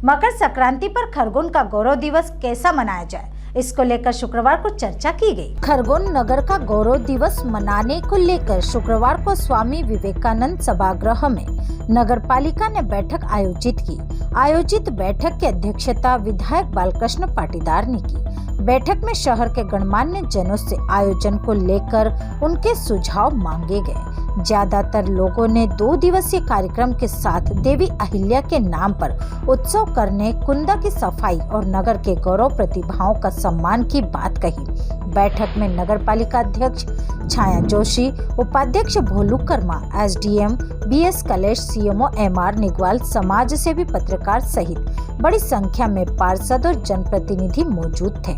मकर संक्रांति पर खरगोन का गौरव दिवस कैसा मनाया जाए, इसको लेकर शुक्रवार को चर्चा की गई। खरगोन नगर का गौरव दिवस मनाने को लेकर शुक्रवार को स्वामी विवेकानंद सभागृह में नगर पालिका ने बैठक आयोजित की। आयोजित बैठक की अध्यक्षता विधायक बालकृष्ण पाटीदार ने की। बैठक में शहर के गणमान्य जनों से आयोजन को लेकर उनके सुझाव मांगे गए। ज्यादातर लोगों ने 2 दिवसीय कार्यक्रम के साथ देवी अहिल्या के नाम पर उत्सव करने, कुंदा की सफाई और नगर के गौरव प्रतिभाओं का सम्मान की बात कही। बैठक में नगर पालिका अध्यक्ष छाया जोशी, उपाध्यक्ष भोलू कर्मा, एसडीएम बीएस कलेश, सीएमओ एमआर निगवाल, समाज सेवी पत्रकार सहित बड़ी संख्या में पार्षद और जनप्रतिनिधि मौजूद थे।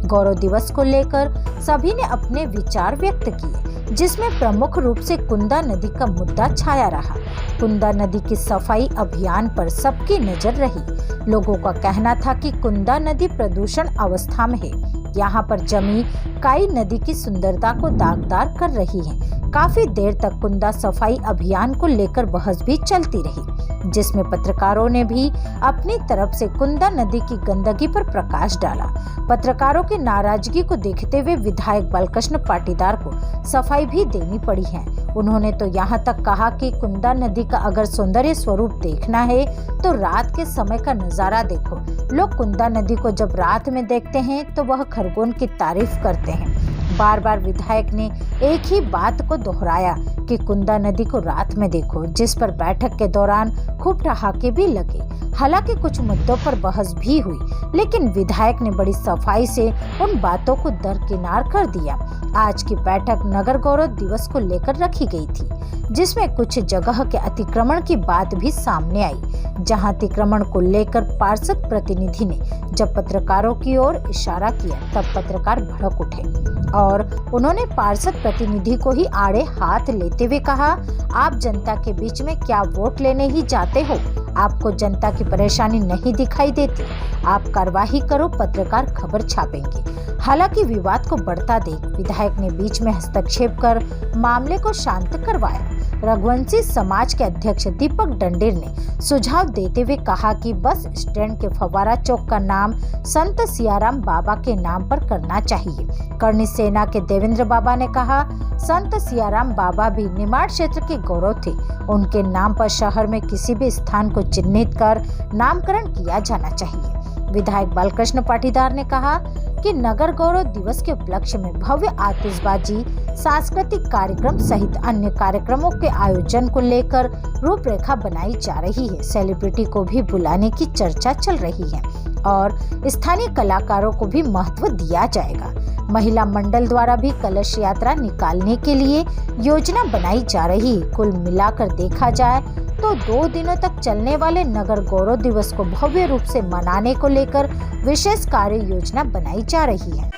गौरव दिवस को लेकर सभी ने अपने विचार व्यक्त किए, जिसमें प्रमुख रूप से कुंदा नदी का मुद्दा छाया रहा। कुंदा नदी की सफाई अभियान पर सबकी नजर रही। लोगों का कहना था कि कुंदा नदी प्रदूषण अवस्था में है। यहाँ पर जमी काई नदी की सुंदरता को दागदार कर रही है। काफी देर तक कुंदा सफाई अभियान को लेकर बहस भी चलती रही, जिसमें पत्रकारों ने भी अपनी तरफ से कुंदा नदी की गंदगी पर प्रकाश डाला। पत्रकारों की नाराजगी को देखते हुए विधायक बालकृष्ण पाटीदार को सफाई भी देनी पड़ी है। उन्होंने तो यहाँ तक कहा कि कुंदा नदी का अगर सौंदर्य स्वरूप देखना है तो रात के समय का नजारा देखो। लोग कुंदा नदी को जब रात में देखते हैं तो वह खरगोन की तारीफ करते हैं। बार बार विधायक ने एक ही बात को दोहराया कि कुंदा नदी को रात में देखो, जिस पर बैठक के दौरान खूब ठहाके भी लगे। हालांकि कुछ मुद्दों पर बहस भी हुई, लेकिन विधायक ने बड़ी सफाई से उन बातों को दरकिनार कर दिया। आज की बैठक नगर गौरव दिवस को लेकर रखी गई थी, जिसमें कुछ जगह के अतिक्रमण की बात भी सामने आई। जहां अतिक्रमण को लेकर पार्षद प्रतिनिधि ने जब पत्रकारों की ओर इशारा किया, तब पत्रकार भड़क उठे और उन्होंने पार्षद प्रतिनिधि को ही आड़े हाथ लेते हुए कहा, आप जनता के बीच में क्या वोट लेने ही जाते हो? आपको जनता की परेशानी नहीं दिखाई देती? आप कार्रवाई करो, पत्रकार खबर छापेंगे। हालांकि विवाद को बढ़ता देख विधायक ने बीच में हस्तक्षेप कर मामले को शांत करवाया। रघुवंशी समाज के अध्यक्ष दीपक डंडेर ने सुझाव देते हुए कहा कि बस स्टैंड के फव्वारा चौक का नाम संत सियाराम बाबा के नाम पर करना चाहिए। कर्णी सेना के देवेंद्र बाबा ने कहा, संत सियाराम बाबा भी निमाड़ क्षेत्र के गौरव थे। उनके नाम पर शहर में किसी भी स्थान को चिन्हित कर नामकरण किया जाना चाहिए। विधायक बालकृष्ण पाटीदार ने कहा कि नगर गौरव दिवस के उपलक्ष्य में भव्य आतिशबाजी, सांस्कृतिक कार्यक्रम सहित अन्य कार्यक्रमों के आयोजन को लेकर रूपरेखा बनाई जा रही है। सेलिब्रिटी को भी बुलाने की चर्चा चल रही है और स्थानीय कलाकारों को भी महत्व दिया जाएगा। महिला मंडल द्वारा भी कलश यात्रा निकालने के लिए योजना बनाई जा रही है। कुल मिलाकर देखा जाए तो 2 दिनों तक चलने वाले नगर गौरव दिवस को भव्य रूप से मनाने को लेकर विशेष कार्य योजना बनाई जा रही है।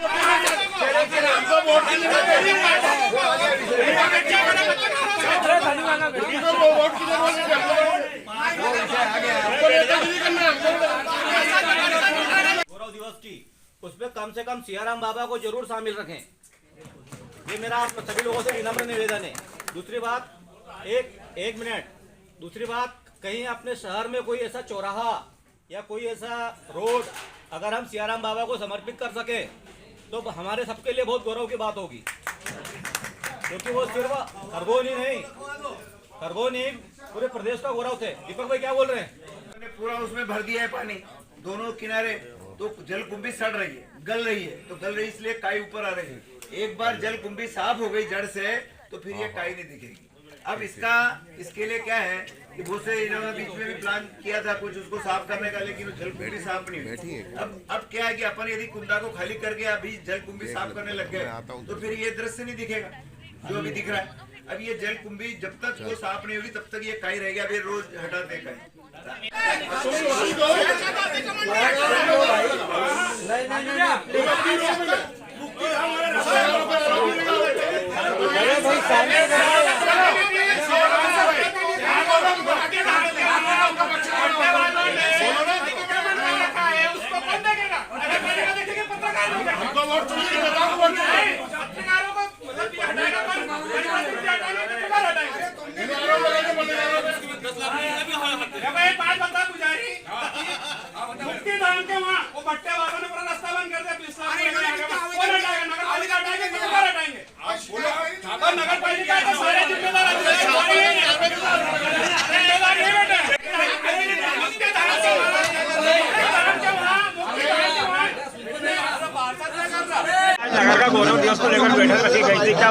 गौरव दिवस की उसमें कम से कम सियाराम बाबा को जरूर शामिल रखें। ये मेरा आप सभी लोगों से विनम्र निवेदन है। दूसरी बात, एक मिनट, दूसरी बात, कहीं अपने शहर में कोई ऐसा चौराहा या कोई ऐसा रोड अगर हम सियाराम बाबा को समर्पित कर सके तो हमारे सबके लिए बहुत गौरव की बात होगी, क्योंकि वो सिर्फ खरगोन ही नहीं, पूरे प्रदेश का गौरव थे। दीपक भाई क्या बोल रहे हैं? पूरा उसमें भर दिया है पानी दोनों किनारे, तो जलकुंभी सड़ रही है, गल रही है, तो गल रही इसलिए काई ऊपर आ रही है। एक बार जलकुंभी साफ हो गई जड़ से तो फिर ये काई नहीं दिखेगी। अब इसके लिए क्या है कि बहुत से इन्होंने बीच में भी प्लान किया था कुछ उसको साफ करने का, लेकिन जलकुंभी साफ नहीं हुई। अब क्या है कि अपन यदि कुंदा को खाली करके अभी जलकुंभी साफ करने लग गए तो फिर ये दृश्य नहीं दिखेगा जो अभी दिख रहा है। अब ये जलकुंभी जब तक वो साफ नहीं होगी तब तक ये काई रहेगी। अभी रोज हटाते काई। जान के वहाँ वो भट्टे वालों ने पूरा रास्ता बंद कर दिया। पुलिस वालों ने कौन हटाएगा? नगर पालिका हटाएंगे, किसको हटाएंगे? और नगर पालिका के सारे जिम्मेदार नगर का गौरव दिवस को लेकर बैठक रखी गई थी, क्या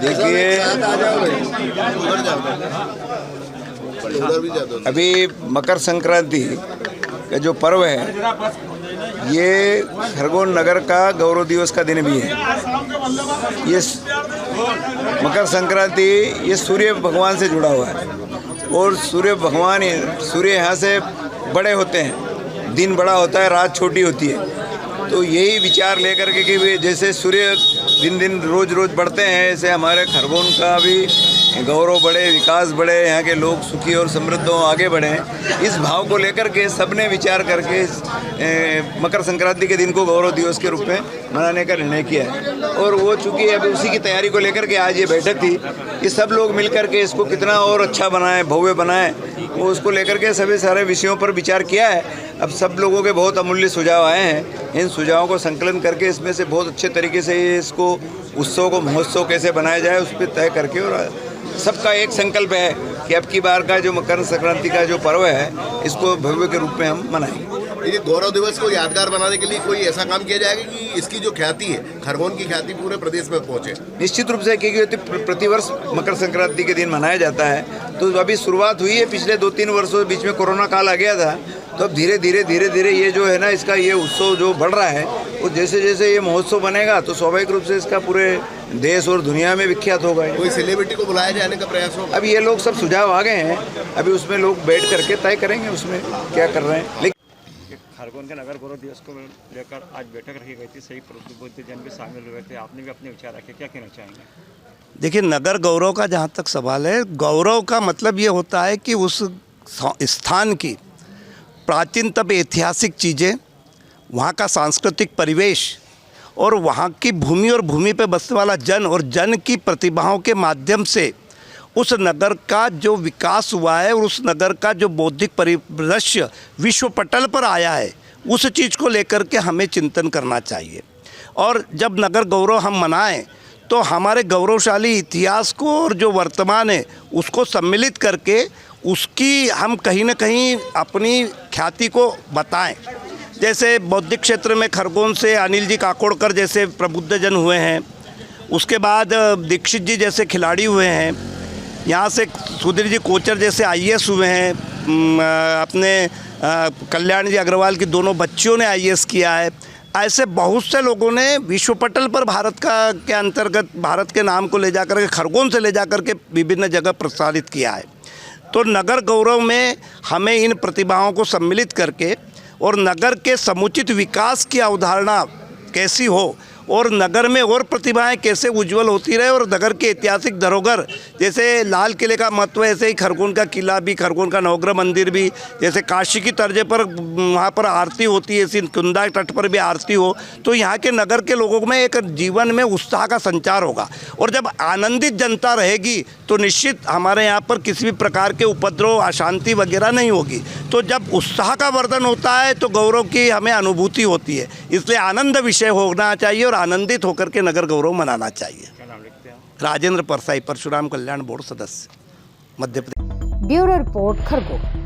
देखिए, अभी मकर संक्रांति का जो पर्व है ये खरगोन नगर का गौरव दिवस का दिन भी है। ये मकर संक्रांति ये सूर्य भगवान से जुड़ा हुआ है और सूर्य यहाँ से बड़े होते हैं, दिन बड़ा होता है, रात छोटी होती है। तो यही विचार लेकर के कि जैसे सूर्य दिन दिन रोज रोज बढ़ते हैं, ऐसे हमारे खरगोन का भी गौरव बढ़े, विकास बढ़े, यहाँ के लोग सुखी और समृद्ध हों, आगे बढ़ें। इस भाव को लेकर के सबने विचार करके मकर संक्रांति के दिन को गौरव दिवस के रूप में मनाने का निर्णय किया है। और वो चूँकि अभी उसी की तैयारी को लेकर के आज ये बैठक थी कि सब लोग मिल कर के इसको कितना और अच्छा बनाएं, भव्य बनाएं, वो उसको लेकर के सभी सारे विषयों पर विचार किया है। अब सब लोगों के बहुत अमूल्य सुझाव आए हैं, इन सुझावों को संकलन करके इसमें से बहुत अच्छे तरीके से इसको उत्सव को महोत्सव कैसे बनाया जाए उस पर तय करके, और सबका एक संकल्प है कि अब की बार का जो मकर संक्रांति का जो पर्व है इसको भव्य के रूप में हम मनाएंगे। ये गौरव दिवस को यादगार बनाने के लिए कोई ऐसा काम किया जाएगा कि इसकी जो ख्याति है, खरगोन की ख्याति पूरे प्रदेश में पहुंचे? निश्चित रूप से क्योंकि प्रतिवर्ष मकर संक्रांति के दिन मनाया जाता है, तो अभी शुरुआत हुई है। पिछले 2-3 वर्षों बीच में कोरोना काल आ गया था, तो अब धीरे धीरे ये जो है ना, इसका ये उत्सव जो बढ़ रहा है, वो जैसे जैसे ये महोत्सव बनेगा तो स्वाभाविक रूप से इसका पूरे देश और दुनिया में विख्यात होगा। कोई सेलिब्रिटी को बुलाया जाने का प्रयास होगा? अब ये लोग सब सुझाव आ गए हैं, अभी उसमें लोग बैठ करके तय करेंगे उसमें क्या कर रहे हैं। लेकिन खरगोन के नगर गौरव दिवस को लेकर आज बैठक रखी गई थी, सही प्रतिनिधिजन भी शामिल हुए थे, आपने भी अपने विचार रखे, क्या कहना चाहेंगे? देखिए, नगर गौरव का जहाँ तक सवाल है, गौरव का मतलब ये होता है कि उस स्थान की प्राचीनतम ऐतिहासिक चीज़ें, वहाँ का सांस्कृतिक परिवेश और वहाँ की भूमि और भूमि पे बसने वाला जन और जन की प्रतिभाओं के माध्यम से उस नगर का जो विकास हुआ है और उस नगर का जो बौद्धिक परिदृश्य विश्व पटल पर आया है, उस चीज़ को लेकर के हमें चिंतन करना चाहिए। और जब नगर गौरव हम मनाएं तो हमारे गौरवशाली इतिहास को और जो वर्तमान है उसको सम्मिलित करके उसकी हम कहीं ना कहीं अपनी ख्याति को बताएं। जैसे बौद्धिक क्षेत्र में खरगोन से अनिल जी काकोड़कर जैसे प्रबुद्ध जन हुए हैं, उसके बाद दीक्षित जी जैसे खिलाड़ी हुए हैं, यहाँ से सुधीर जी कोचर जैसे IAS हुए हैं, अपने कल्याण जी अग्रवाल की दोनों बच्चियों ने IAS किया है। ऐसे बहुत से लोगों ने विश्व पटल पर भारत के अंतर्गत भारत के नाम को ले जाकर के, खरगोन से ले जाकर के विभिन्न जगह प्रसारित किया है। तो नगर गौरव में हमें इन प्रतिभाओं को सम्मिलित करके और नगर के समुचित विकास की अवधारणा कैसी हो और नगर में और प्रतिभाएं कैसे उज्जवल होती रहे, और नगर के ऐतिहासिक धरोहर जैसे लाल किले का महत्व, ऐसे ही खरगोन का किला भी, खरगोन का नवग्रह मंदिर भी, जैसे काशी की तर्ज पर वहाँ पर आरती होती है, ऐसी कुंदा तट पर भी आरती हो, तो यहाँ के नगर के लोगों में एक जीवन में उत्साह का संचार होगा। और जब आनंदित जनता रहेगी तो निश्चित हमारे यहाँ पर किसी भी प्रकार के उपद्रव, अशांति वगैरह नहीं होगी। तो जब उत्साह का वर्धन होता है तो गौरव की हमें अनुभूति होती है, इसलिए आनंद विषय होना चाहिए और आनंदित होकर के नगर गौरव मनाना चाहिए। क्या नाम लिखते हैं? राजेंद्र परसाई, परशुराम कल्याण बोर्ड सदस्य, मध्य प्रदेश। Bureau report, Khargone.